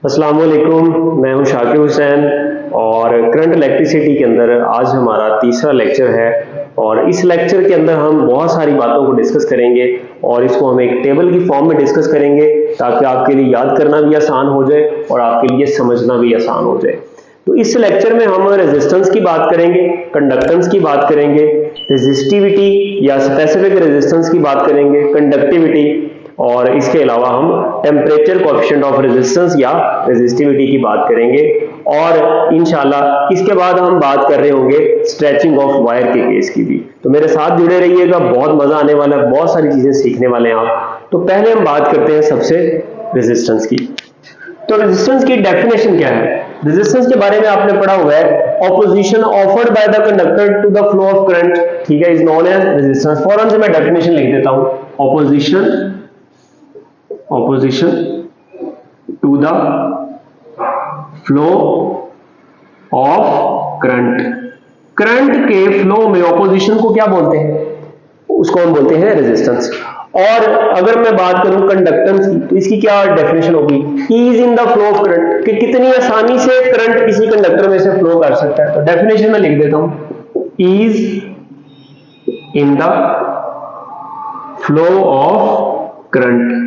अस्सलाम वालेकुम, मैं हूं शाकिर हुसैन और करंट इलेक्ट्रिसिटी के अंदर आज हमारा तीसरा लेक्चर है। और इस लेक्चर के अंदर हम बहुत सारी बातों को डिस्कस करेंगे और इसको हम एक टेबल की फॉर्म में डिस्कस करेंगे ताकि आपके लिए याद करना भी आसान हो जाए और आपके लिए समझना भी आसान हो जाए। तो इस लेक्चर में हम रेजिस्टेंस की बात करेंगे, कंडक्टेंस की बात करेंगे, रेजिस्टिविटी या स्पेसिफिक रेजिस्टेंस की बात करेंगे, कंडक्टिविटी, और इसके अलावा हम टेम्परेचर कोएफिशिएंट ऑफ रेजिस्टेंस या रेजिस्टिविटी की बात करेंगे। और इंशाल्लाह इसके बाद हम बात कर रहे होंगे स्ट्रेचिंग ऑफ वायर के केस की भी। तो मेरे साथ जुड़े रहिएगा, बहुत मजा आने वाला है, बहुत सारी चीजें सीखने वाले हैं आप। तो पहले हम बात करते हैं सबसे रेजिस्टेंस की। तो रेजिस्टेंस की डेफिनेशन क्या है? रेजिस्टेंस के बारे में आपने पढ़ा हुआ है, opposition offered by the conductor to the flow of current, ठीक है, इज नोन एज रेजिस्टेंस। फौरन से मैं डेफिनेशन लिख देता हूं, opposition to the flow of current। Current के फ्लो में ऑपोजिशन को क्या बोलते हैं? उसको हम बोलते हैं रेजिस्टेंस। और अगर मैं बात करूं कंडक्टेंस की, तो इसकी क्या डेफिनेशन होगी? Ease in the flow of current, कि कितनी आसानी से करंट किसी कंडक्टर में से फ्लो कर सकता है। तो डेफिनेशन में लिख देता हूं, ease in the flow of current,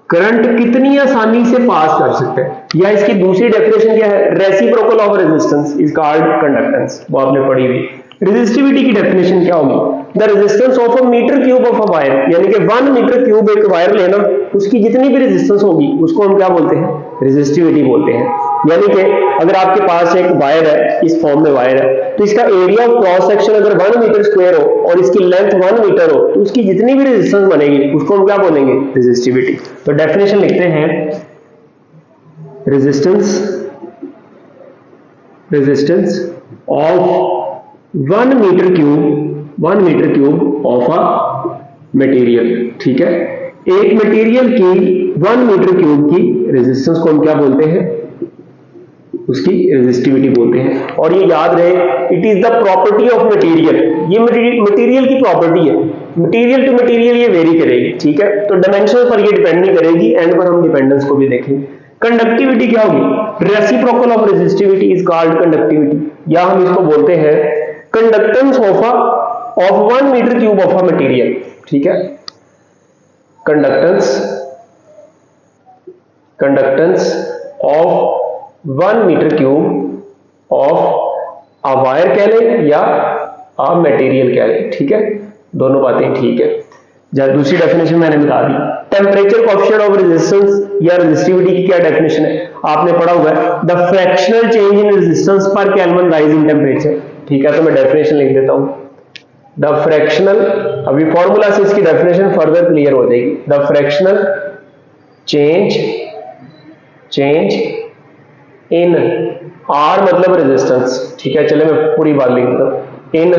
current कितनी आसानी से पास कर सकते हैं। या इसकी दूसरी डेफिनेशन क्या है? Reciprocal of resistance is called conductance, वो आपने पढ़ी हुई। रेजिस्टिविटी की डेफिनेशन क्या होगी? The resistance of a metre cube of a wire, यानी कि 1 मीटर क्यूब एक वायर लेना, उसकी जितनी भी रेजिस्टेंस होगी उसको हम क्या बोलते हैं? रेजिस्टिविटी बोलते हैं। यानी कि अगर आपके पास एक वायर है, इस फॉर्म में वायर है, तो इसका एरिया ऑफ क्रॉस सेक्शन अगर 1 मीटर स्क्वायर हो और इसकी लेंथ 1 मीटर हो, तो उसकी जितनी भी रेजिस्टेंस बनेगी उसको हम क्या बोलेंगे? रेजिस्टिविटी। तो डेफिनेशन लिखते हैं, resistance of 1 metre cube of a material, ठीक है, एक मटेरियल की 1 मीटर क्यूब की रेजिस्टेंस को हम क्या बोलते हैं? उसकी रेजिस्टिविटी बोलते हैं। और ये याद रहे, it is the property of material, ये मटेरियल की प्रॉपर्टी है, मटेरियल टू मटेरियल ये वेरी करेगी, ठीक है। तो डायमेंशन पर ये डिपेंड नहीं करेगी, एंड पर हम डिपेंडेंस को भी देखेंगे। कंडक्टिविटी क्या होगी? Reciprocal of resistivity is called conductivity, या हम इसको बोलते हैं conductance of 1 metre cube of a material, ठीक है। Conductance of 1 metre cube of a wire कह ले या अ मटेरियल कह ले, ठीक है, दोनों बातें ठीक है। दूसरी डेफिनेशन मैंने बता दी। टेम्परेचर कोएफिशिएंट ऑफ रेजिस्टेंस या रेजिस्टिविटी की क्या डेफिनेशन है? आपने पढ़ा हुआ है, the fractional change in resistance पर केल्विन राइज इन टेम्परेचर, ठीक है। तो मैं डेफिनेशन लिख देता हूं, द फ्रैक्शनल, अभी फॉर्मूला से इसकी डेफिनेशन फर्दर क्लियर हो जाएगी। The fractional change in are मतलब रेजिस्टेंस, ठीक है, चले मैं पूरी बात लिख देता हूं, इन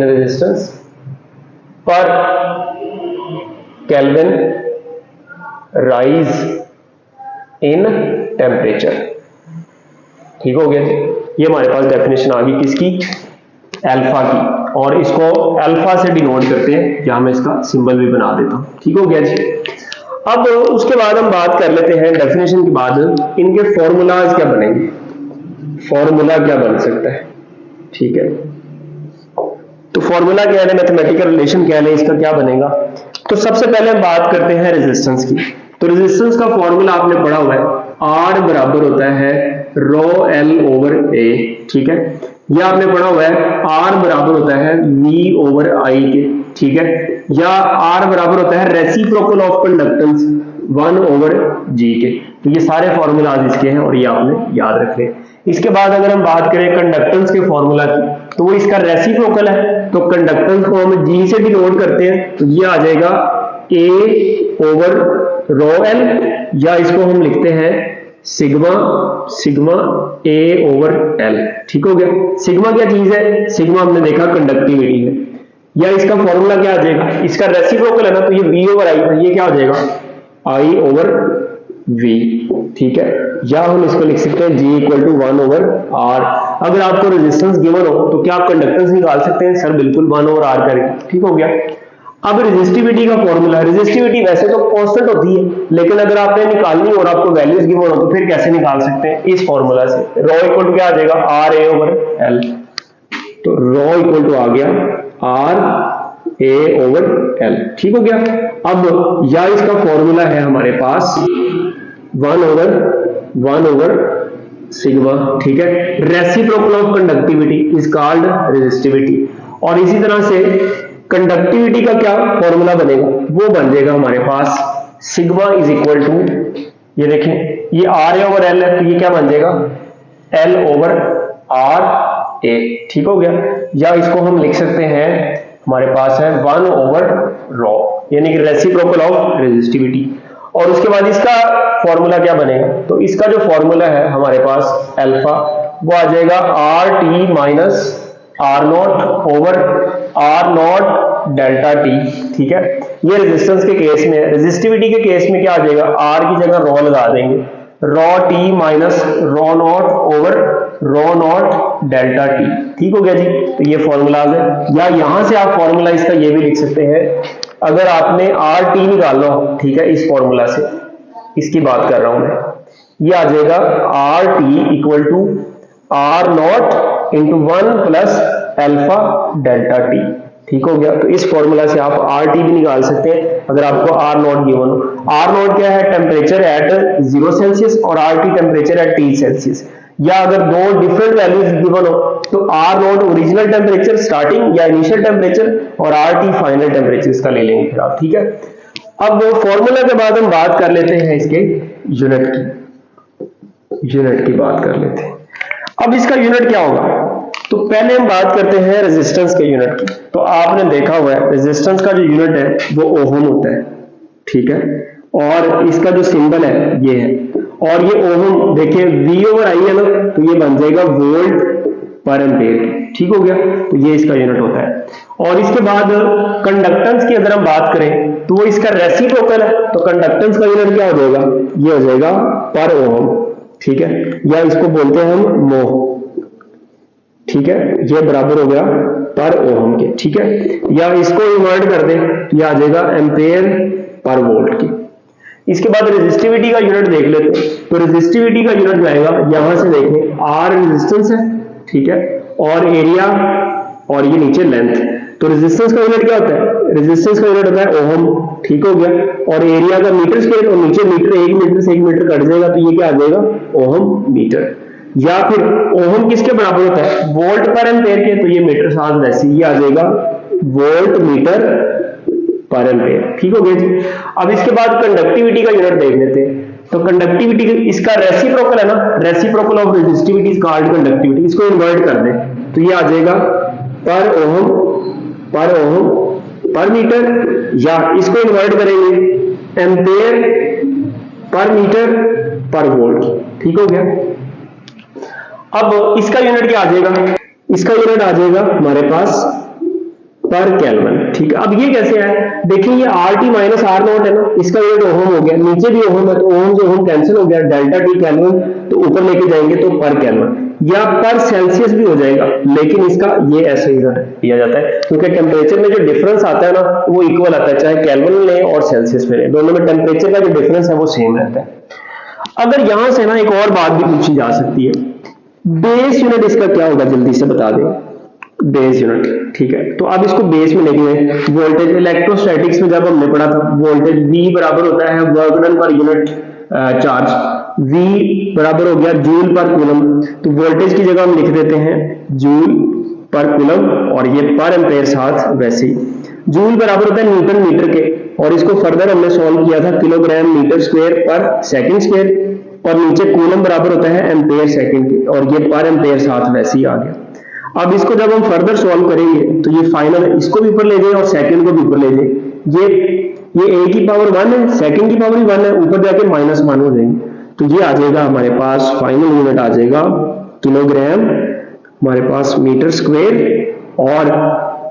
रेजिस्टेंस पर केल्विन राइज इन टेम्परेचर, ठीक हो गया जी। ये हमारे पास डेफिनेशन आ गई किसकी? अल्फा की, और इसको अल्फा से डिनोट करते हैं, यहां मैं इसका सिंबल भी बना देता हूं, ठीक हो गया जी। अब उसके बाद हम बात कर लेते हैं, डेफिनेशन के बाद इनके फॉर्मूलाज क्या बनेंगे, फॉर्मूला क्या बन सकता है, ठीक है। तो फॉर्मूला क्या है, मैथमेटिकल रिलेशन क्या है, इसका क्या बनेगा? तो सबसे पहले हम बात करते हैं रेजिस्टेंस की। तो रेजिस्टेंस का फॉर्मूला आपने पढ़ा हुआ है, आर बराबर होता है रो एल ओवर ए, ठीक है। यह आपने पढ़ा हुआ है, आर बराबर होता है वी ओवर आई के, ठीक है। या आर बराबर होता है रेसिप्रोकल ऑफ कंडक्टेंस 1 ओवर जी के। तो ये सारे फॉर्मूलाज इसके हैं और ये आपने याद रख लें। इसके बाद अगर हम बात करें कंडक्टेंस के फॉर्मूला की, तो वो इसका रेसिप्रोकल है, तो कंडक्टेंस को हम जी से डिनोट करते हैं, तो ये आ जाएगा ए ओवर रो एल, या इसको हम लिखते हैं सिग्मा ए ओवर एल, ठीक हो गया। सिग्मा क्या चीज है? सिग्मा हमने देखा कंडक्टिविटी है। या इसका फॉर्मूला क्या आ जाएगा? इसका रेसिप्रोकल है ना, तो ये वी ओवर आई था, ये क्या हो जाएगा? आई ओवर वी, ठीक है। या हम इसको लिख सकते हैं G equal to 1 over R. अगर आपको रेजिस्टेंस गिवन हो तो क्या आप कंडक्टेंस निकाल सकते हैं? सर बिल्कुल 1 ओवर आर करके, ठीक हो गया। अब रेजिस्टिविटी का फॉर्मूला, रेजिस्टिविटी वैसे तो कांस्टेंट होती है, लेकिन अगर आपने निकालनी और आपको वैल्यूज गिवन हो तो फिर कैसे निकाल सकते हैं? इस फॉर्मूला से। ρ इक्वल टू क्या आ जाएगा? R A over L. तो ρ इक्वल टू आ गया आर ए ओवर एल। ठीक हो गया। अब या इसका फॉर्मूला है हमारे पास 1 ओवर सिग्मा। ठीक है। Reciprocal of conductivity is called resistivity. और इसी तरह से कंडक्टिविटी का क्या फॉर्मूला बनेगा? वो बन जाएगा हमारे पास सिग्मा इज इक्वल टू, ये देखें, ये आर ए ओवर एल है, तो ये क्या बन जाएगा? L over R A. ठीक हो गया। या इसको हम लिख सकते हैं, हमारे पास है 1 ओवर ρ, यानी कि रेसिप्रोकल ऑफ रेजिस्टिविटी। और उसके बाद इसका फॉर्मूला क्या बनेगा? तो इसका जो फॉर्मूला है हमारे पास अल्फा, वो आ जाएगा R T minus R naught over R naught delta T. ठीक है। ये रेजिस्टेंस के केस में है। रेजिस्टिविटी के केस में क्या आ जाएगा? आर की जगह ρ लगा देंगे, ρ T minus ρ not over ρ not delta T. ठीक हो गया जी। तो ये फॉर्मूला आ गया। या यहां से आप फॉर्मूला इसका ये भी लिख सकते हैं, अगर आपने आर टी निकालना हो, ठीक है, इस फॉर्मूला से, इसकी बात कर रहा हूं मैं, ये आ जाएगा R T equal to R naught into 1 plus alpha delta T. ठीक हो गया। तो इस फॉर्मूला से आप आर टी भी निकाल सकते हैं अगर आपको आर नॉट गिवन हो। आर नॉट क्या है? टेम्परेचर एट 0 सेल्सियस और R T temperature at T Celsius. या अगर दो डिफरेंट वैल्यूज गिवन हो तो R naught original temperature starting या इनिशियल टेम्परेचर और आर टी फाइनल टेम्परेचर इसका ले लेंगे फिर आप। ठीक है। अब फॉर्मूला के बाद हम बात कर लेते हैं इसके यूनिट की बात कर लेते हैं। अब इसका यूनिट क्या होगा? तो पहले हम बात करते हैं रेजिस्टेंस के यूनिट की। तो आपने देखा हुआ है रेजिस्टेंस का जो यूनिट है वो ओहम होता है। ठीक है। और इसका जो सिंबल है ये है, और ये ओहम देखिए V ओवर I है ना, तो ये बन जाएगा वोल्ट पर एम्पेयर। ठीक हो गया। तो ये इसका यूनिट होता है। और इसके बाद कंडक्टेंस की अगर हम बात करें तो वो इसका रेसिप्रोकल है, तो कंडक्टेंस का यूनिट क्या हो जाएगा? ये हो जाएगा पर ओहम। ठीक है। या इसको बोलते हैं हम मोह। ठीक है। ये बराबर हो गया पर ओहम के। ठीक है। या इसको इन्वर्ट कर दें तो ये आ जाएगा एम्पेयर पर वोल्ट की। इसके बाद रेजिस्टिविटी का यूनिट देख लेते हैं। तो रेजिस्टिविटी का यूनिट जाएगा, यहां से देखें, आर रेजिस्टेंस है, ठीक है, और एरिया, और ये नीचे लेंथ। तो रेजिस्टेंस का यूनिट क्या होता है? रेजिस्टेंस का यूनिट होता है ओहम। ठीक हो गया। और एरिया का मीटर स्क्वायर, और नीचे मीटर, 1 मीटर से 1 मीटर कट जाएगा तो ये क्या आ जाएगा? Ohm metre. या फिर ओहम किसके बराबर होता है? वोल्ट पर एम्पेयर के, तो ये मीटर साथ वैसे ये आ जाएगा वोल्ट मीटर पर एम्पेयर। ठीक हो गया जी। अब इसके बाद कंडक्टिविटी का यूनिट देख लेते हैं। तो कंडक्टिविटी इसका रेसिप्रोकल है ना, reciprocal of resistivity is called conductivity. इसको इन्वर्ट कर दें तो ये आ जाएगा पर ओहम पर मीटर, या इसको इन्वर्ट करेंगे एम्पेयर पर मीटर पर वोल्ट। ठीक हो गया। अब इसका यूनिट क्या आ जाएगा? इसका यूनिट आ जाएगा हमारे पास पर केल्विन। ठीक है। अब ये कैसे है? देखिए ये R T minus R naught है ना, इसका यूनिट ओहम हो गया, नीचे भी ओहम है तो ओहम से ओहम कैंसिल हो गया, डेल्टा टी केल्विन, तो ऊपर लेके जाएंगे तो पर केल्विन, या पर सेल्सियस भी हो जाएगा, लेकिन इसका ये ऐसे यूनिट दिया जाता है क्योंकि टेम्परेचर में जो डिफरेंस आता है ना वो इक्वल आता है, चाहे केल्विन लें और सेल्सियस में लें, दोनों में टेम्परेचर का जो डिफरेंस है वो सेम रहता है। अगर यहां से ना एक और बात भी पूछी जा सकती है, बेस यूनिट इसका क्या होगा? जल्दी से बता दें। Base unit. ठीक है। तो अब इसको बेस में लिखेंगे। वोल्टेज इलेक्ट्रोस्टैटिक्स में जब हमने पढ़ा था, वोल्टेज V बराबर होता है work done per unit charge, V बराबर हो गया जूल पर कूलम। तो वोल्टेज की जगह हम लिख देते हैं जूल पर कूलम, और ये पर एम्पेयर साथ वैसे ही। जूल बराबर होता है न्यूटन मीटर के, और इसको फर्दर हमने सॉल्व किया था किलोग्राम मीटर स्क्वायर पर सेकंड स्क्वायर, और नीचे कूलम बराबर होता है एम्पेयर सेकंड के, और ये पर एम्पेयर साथ वैसे ही आ गया। अब इसको जब हम फर्दर सॉल्व करेंगे तो ये फाइनल, इसको भी ऊपर ले जाए और सेकंड को भी ऊपर ले जाए, ये a की पावर 1 है, सेकंड की पावर 1 है, ऊपर जाके -1 हो जाएंगे, तो ये आ जाएगा हमारे पास फाइनल यूनिट आ जाएगा किलोग्राम हमारे पास मीटर स्क्वायर और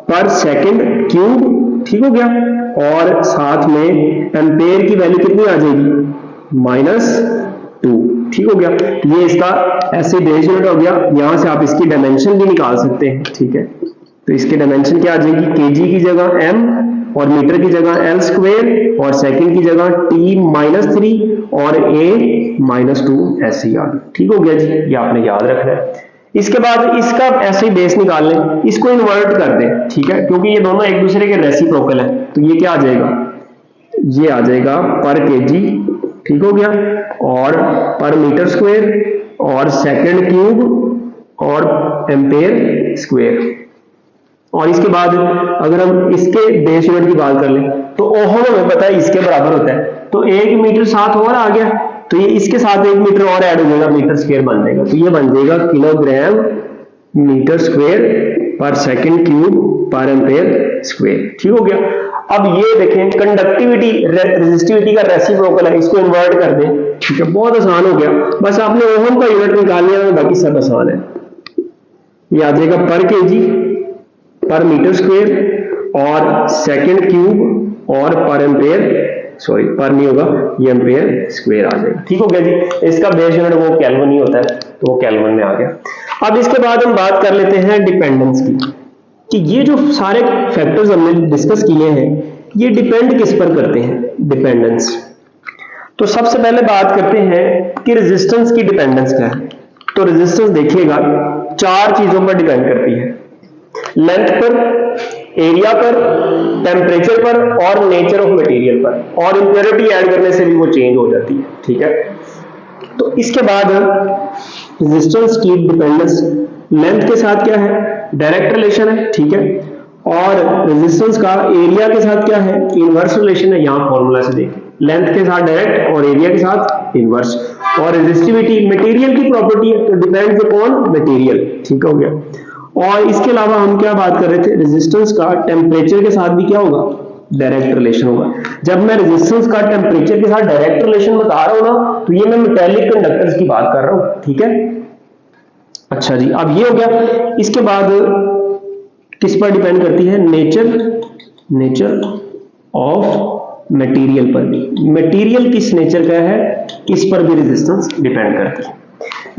पर सेकंड क्यूब। ठीक हो गया। और साथ में एम्पेयर की वैल्यू कितनी आ जाएगी? -2। ठीक हो गया। ये इसका ऐसे बेस यूनिट हो गया। यहां से आप इसकी डायमेंशन भी निकाल सकते हैं। ठीक है। तो इसके डायमेंशन क्या आ जाएगी? केजी की जगह m और मीटर की जगह एल स्क्वायर और सेकंड की जगह t-3 और a-2 ऐसे ही आ गया। ठीक हो गया जी, ये आपने याद रखना है। इसके बाद इसका ऐसे ही बेस निकाल लें, इसको इन्वर्ट कर दें, ठीक है, क्योंकि ये दोनों एक दूसरे के रेसिप्रोकल है, तो ये क्या आ जाएगा, ये आ जाएगा पर केजी, ठीक हो गया, और पर मीटर स्क्वायर और सेकंड क्यूब और एम्पेयर स्क्वायर। और इसके बाद अगर हम इसके बेस यूनिट की बात कर लें तो ओहम हमें पता है इसके बराबर होता है, तो 1 मीटर साथ और आ गया, तो ये इसके साथ 1 मीटर और ऐड हो जाएगा, मीटर स्क्वायर बन जाएगा, तो ये बन जाएगा किलोग्राम मीटर स्क्वायर पर second cube per ampere square. ठीक हो गया। अब ये देखें कंडक्टिविटी रेजिस्टिविटी का रेसिप्रोकल है, इसको इन्वर्ट कर दें, ठीक है, बहुत आसान हो गया, बस आपने ओहम का यूनिट निकाल लिया, बाकी सब आसान है। ये आ जाएगा पर केजी पर मीटर स्क्वायर और सेकंड क्यूब और पर एम्पेयर, सॉरी पर नहीं होगा, ये एम्पेयर स्क्वायर आ जाएगा। ठीक हो गया जी। इसका बेस यूनिट वो केल्विन ही होता है, तो वो केल्विन में आ गया। अब इसके बाद हम बात कर लेते हैं डिपेंडेंस की, कि ये जो सारे फैक्टर्स हमने डिस्कस किए हैं ये डिपेंड किस पर करते हैं, डिपेंडेंस। तो सबसे पहले बात करते हैं कि रेजिस्टेंस की डिपेंडेंस क्या है। तो रेजिस्टेंस देखिएगा 4 चीजों पर डिपेंड करती है, लेंथ पर, एरिया पर, टेम्परेचर पर और नेचर ऑफ मटेरियल पर, और इंप्योरिटी ऐड करने से भी वो चेंज हो जाती है। ठीक है, तो इसके बाद रेजिस्टेंस की डिपेंडेंस लेंथ के साथ क्या है, डायरेक्ट रिलेशन है, ठीक है, और रेजिस्टेंस का एरिया के साथ क्या है, इनवर्स रिलेशन है। यहां फॉर्मूला से देखें, लेंथ के साथ डायरेक्ट और एरिया के साथ इनवर्स। और रेजिस्टिविटी मटेरियल की प्रॉपर्टी है, तो डिपेंड्स अपॉन मटेरियल। ठीक हो गया। और इसके अलावा हम क्या बात कर रहे थे, रेजिस्टेंस का टेम्परेचर के साथ भी क्या होगा, डायरेक्ट रिलेशन होगा। जब मैं रेजिस्टेंस का टेम्परेचर के साथ डायरेक्ट रिलेशन बता रहा हूं ना, तो ये मैं मेटेलिक कंडक्टर्स की बात कर रहा हूं। ठीक है, अच्छा जी, अब ये हो गया। इसके बाद किस पर डिपेंड करती है, नेचर ऑफ मटेरियल पर भी। मटेरियल किस नेचर का है, इस पर भी रेजिस्टेंस डिपेंड करती है।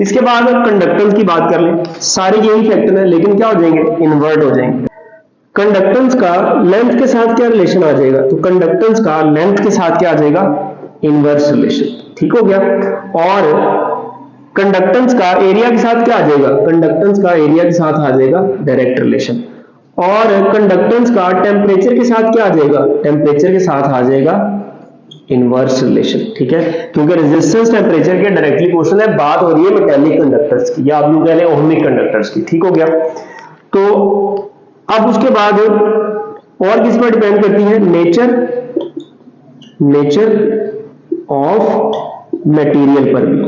इसके बाद अब कंडक्टेंस की बात कर लें, सारे यही फैक्टर हैं, लेकिन क्या हो जाएंगे, इन्वर्ट हो जाएंगे। कंडक्टेंस का लेंथ के साथ क्या रिलेशन आ जाएगा, तो कंडक्टेंस का लेंथ के साथ क्या आ जाएगा, इनवर्स रिलेशन। ठीक हो गया। और कंडक्टेंस का एरिया के साथ क्या आ जाएगा, कंडक्टेंस का एरिया के साथ आ जाएगा डायरेक्ट रिलेशन। और कंडक्टेंस का टेम्परेचर के साथ क्या आ जाएगा, टेम्परेचर के साथ आ जाएगा इनवर्स रिलेशन। ठीक है, क्योंकि रेजिस्टेंस टेम्परेचर के डायरेक्टली प्रोपोर्शनल है। बात हो रही है मेटेलिक कंडक्टर्स की, या आप यूं कह लें ओहमिक कंडक्टर्स की। ठीक हो गया। तो अब उसके बाद और किस पर डिपेंड करती है, नेचर ऑफ मटेरियल पर भी,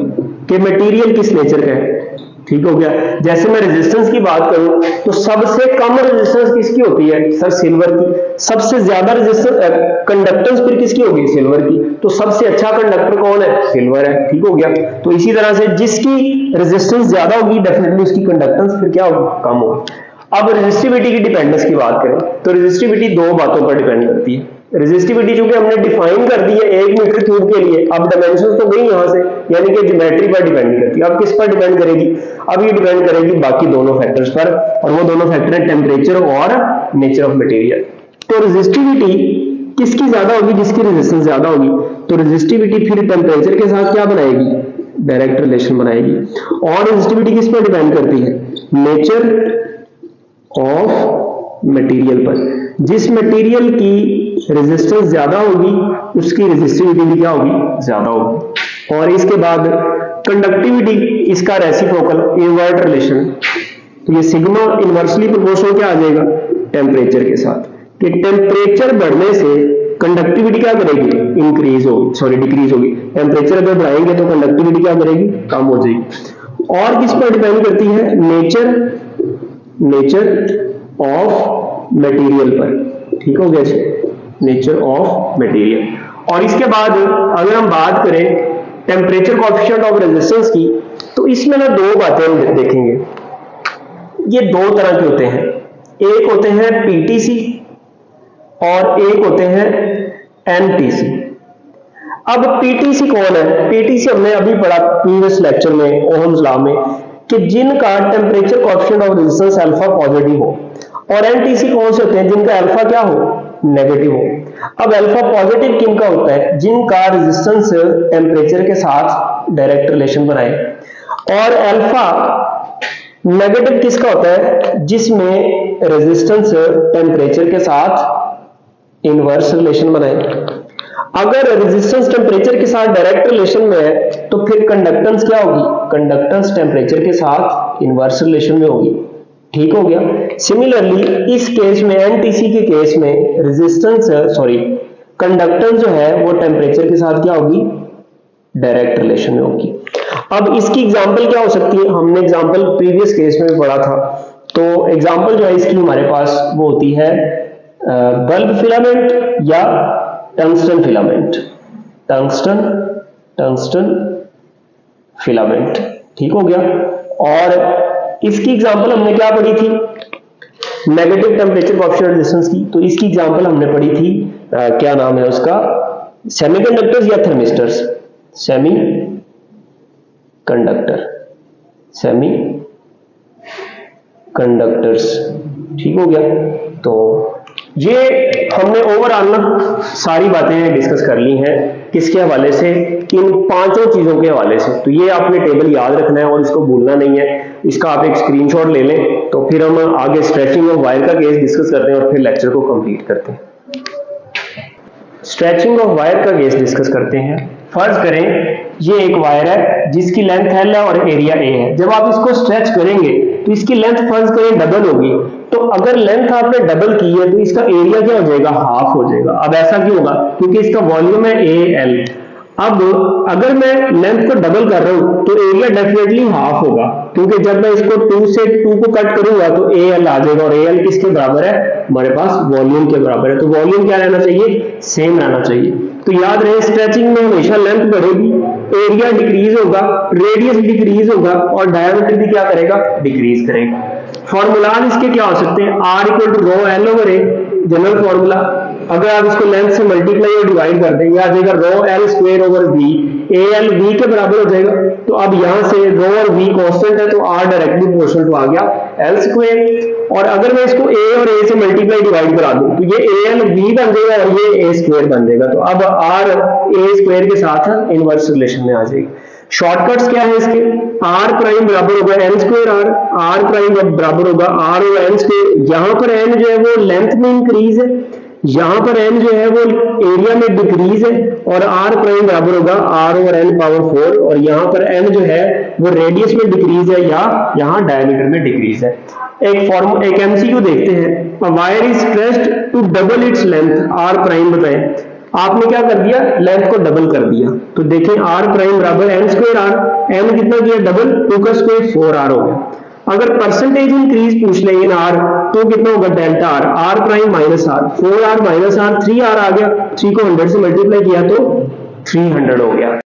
कि मटेरियल किस नेचर का है। ठीक हो गया। जैसे मैं रेजिस्टेंस की बात करूं तो सबसे कम रेजिस्टेंस किसकी होती है, सर सिल्वर की। सबसे ज्यादा रेजिस्टेंस कंडक्टेंस फिर किसकी होगी, सिल्वर की। तो सबसे अच्छा कंडक्टर कौन है, सिल्वर है। ठीक हो गया। तो इसी तरह से जिसकी रेजिस्टेंस ज्यादा होगी डेफिनेटली उसकी कंडक्टेंस फिर क्या होगी, कम होगी। अब रेजिस्टिविटी की डिपेंडेंस की बात करें तो रेजिस्टिविटी 2 बातों पर डिपेंड करती है। रेजिस्टिविटी चूंकि हमने डिफाइन कर दी है 1 मीटर क्यूब के लिए, अब डायमेंशंस तो गई यहां से, यानी कि ज्योमेट्री पर डिपेंड नहीं करती। अब किस पर डिपेंड करेगी, अब ये डिपेंड करेगी बाकी दोनों फैक्टर्स पर, और वो दोनों फैक्टर है टेम्परेचर और नेचर ऑफ मटेरियल। तो रेजिस्टिविटी किसकी ज्यादा होगी, जिसकी रेजिस्टेंस ज्यादा होगी। तो रेजिस्टिविटी फिर टेम्परेचर के साथ क्या बनाएगी, डायरेक्ट रिलेशन बनाएगी। और रेजिस्टिविटी किस पर डिपेंड करती है, नेचर ऑफ मटेरियल पर। जिस मटेरियल की रेजिस्टेंस ज्यादा होगी उसकी रेजिस्टिविटी भी क्या होगी, ज्यादा होगी। और इसके बाद कंडक्टिविटी, इसका रेसिप्रोकल इनवर्ट रिलेशन, तो ये सिग्मा इनवर्सली प्रोपोर्शनल क्या आ जाएगा, टेम्परेचर के साथ। कि टेम्परेचर बढ़ने से कंडक्टिविटी क्या करेगी, इंक्रीज होगी, सॉरी डिक्रीज होगी। टेम्परेचर अगर बढ़ाएंगे तो कंडक्टिविटी क्या करेगी, कम हो जाएगी। और किस पर डिपेंड करती है, नेचर ऑफ मटेरियल पर। ठीक हो गया जी, नेचर ऑफ मटेरियल। और इसके बाद अगर हम बात करें टेम्परेचर कोएफिशिएंट ऑफ रेजिस्टेंस की, तो इसमें ना 2 बातें हम देखेंगे। ये 2 तरह के होते हैं, एक होते हैं पीटीसी और एक होते हैं एनटीसी। अब पीटीसी कौन है, पीटीसी हमने अभी पढ़ा प्रीवियस लेक्चर में ओहम्स लॉ में, कि जिनका temperature coefficient of resistance alpha positive हो। और एनटीसी कौन से होते हैं, जिनका अल्फा क्या हो, नेगेटिव हो। अब अल्फा पॉजिटिव किन का होता है? जिनका रेजिस्टेंस टेम्परेचर के साथ डायरेक्ट रिलेशन बनाए। और अल्फा नेगेटिव किसका होता है? जिसमें रेजिस्टेंस टेम्परेचर के साथ इनवर्स रिलेशन बनाए। अगर रेजिस्टेंस टेम्परेचर के साथ डायरेक्ट रिलेशन में है तो फिर कंडक्टेंस क्या होगी? कंडक्टेंस टेम्परेचर के साथ इनवर्स रिलेशन में होगी। ठीक हो गया। सिमिलरली इस केस में, एनटीसी के केस में, कंडक्टेंस जो है वो टेम्परेचर के साथ क्या होगी? डायरेक्ट रिलेशन में होगी। अब इसकी एग्जांपल क्या हो सकती है? हमने एग्जांपल प्रीवियस केस में पढ़ा था। तो एग्जांपल जो है इसकी हमारे पास वो होती है बल्ब फिलामेंट या टंगस्टन फिलामेंट। Tungsten filament. ठीक हो गया। और इसकी एग्जांपल हमने क्या पढ़ी थी? नेगेटिव टेम्परेचर कोएफिशिएंट रेजिस्टेंस की। तो इसकी एग्जांपल हमने पढ़ी थी क्या नाम है उसका? सेमीकंडक्टर्स या थर्मिस्टर्स? सेमीकंडक्टर्स। ठीक हो गया। तो ये हमने ओवरऑल ना सारी बातें डिस्कस कर ली हैं। किसके हवाले से? इन पांचों चीजों के हवाले से। तो ये आपने टेबल याद रखना है और इसको भूलना नहीं है। इसका आप एक स्क्रीनशॉट ले लें। तो फिर हम आगे स्ट्रेचिंग ऑफ वायर का केस डिस्कस करते हैं और फिर लेक्चर को कंप्लीट करते हैं। स्ट्रेचिंग ऑफ वायर का केस डिस्कस करते हैं। फर्ज करें ये एक वायर है जिसकी लेंथ L है और एरिया A है। जब आप इसको स्ट्रेच करेंगे तो इसकी लेंथ फर्ज करें डबल होगी। तो अगर लेंथ आपने डबल की है तो इसका एरिया क्या हो जाएगा? हाफ हो जाएगा। अब ऐसा क्यों होगा? क्योंकि इसका वॉल्यूम है AL। अब अगर मैं लेंथ को डबल कर रहा हूं तो एरिया डेफिनेटली हाफ होगा, क्योंकि जब मैं इसको 2 से 2 को कट करूंगा तो AL आ जाएगा। और AL किसके बराबर है? हमारे पास वॉल्यूम के बराबर है। तो वॉल्यूम क्या रहना चाहिए? सेम रहना चाहिए। तो याद रहे स्ट्रेचिंग में हमेशा लेंथ बढ़ेगी, एरिया डिक्रीज होगा, रेडियस डिक्रीज होगा और डायमीटर भी क्या करेगा? डिक्रीज करेगा। फॉर्मूलाज इसके क्या हो सकते हैं? R equal to rho L over A, general formula. अगर आप इसको लेंथ से मल्टीप्लाई और डिवाइड कर देंगे आ जाएगा रो L square over V। AL V के बराबर हो जाएगा। तो अब यहां से रो और V कांस्टेंट है तो R डायरेक्टली प्रोपोर्शनल टू आ गया L स्क्वायर। और अगर मैं इसको A और A से मल्टीप्लाई डिवाइड करा दूं तो ये AL V बन जाएगा और ये A स्क्वायर बन जाएगा। तो अब R A स्क्वायर के साथ इनवर्स रिलेशन में आ जाएगी। शॉर्टकट्स क्या है इसके? R प्राइम बराबर होगा n स्क्वायर R प्राइम बराबर होगा R ओवर n स्क्वायर। यहां पर n जो है वो लेंथ में इंक्रीज है, यहां पर n जो है वो एरिया में डिक्रीज है और R प्राइम बराबर होगा R ओवर n पावर 4। और यहां पर n जो है वो रेडियस में डिक्रीज है या यहां डायमीटर में डिक्रीज है। एक एमसीक्यू देखते हैं। Wire is stretched to double its length R prime बताएं। आपने क्या कर दिया? लेंथ को डबल कर दिया। तो देखें R प्राइम बराबर n स्क्वायर R। n कितना किया? डबल। 2 का स्क्वायर 4R हो गया। अगर परसेंटेज इंक्रीज पूछ ले इन R तो कितना होगा? Delta R। R prime minus R, 4R minus R, 3R आ गया। 3 को 100 से मल्टीप्लाई किया तो 300 हो गया।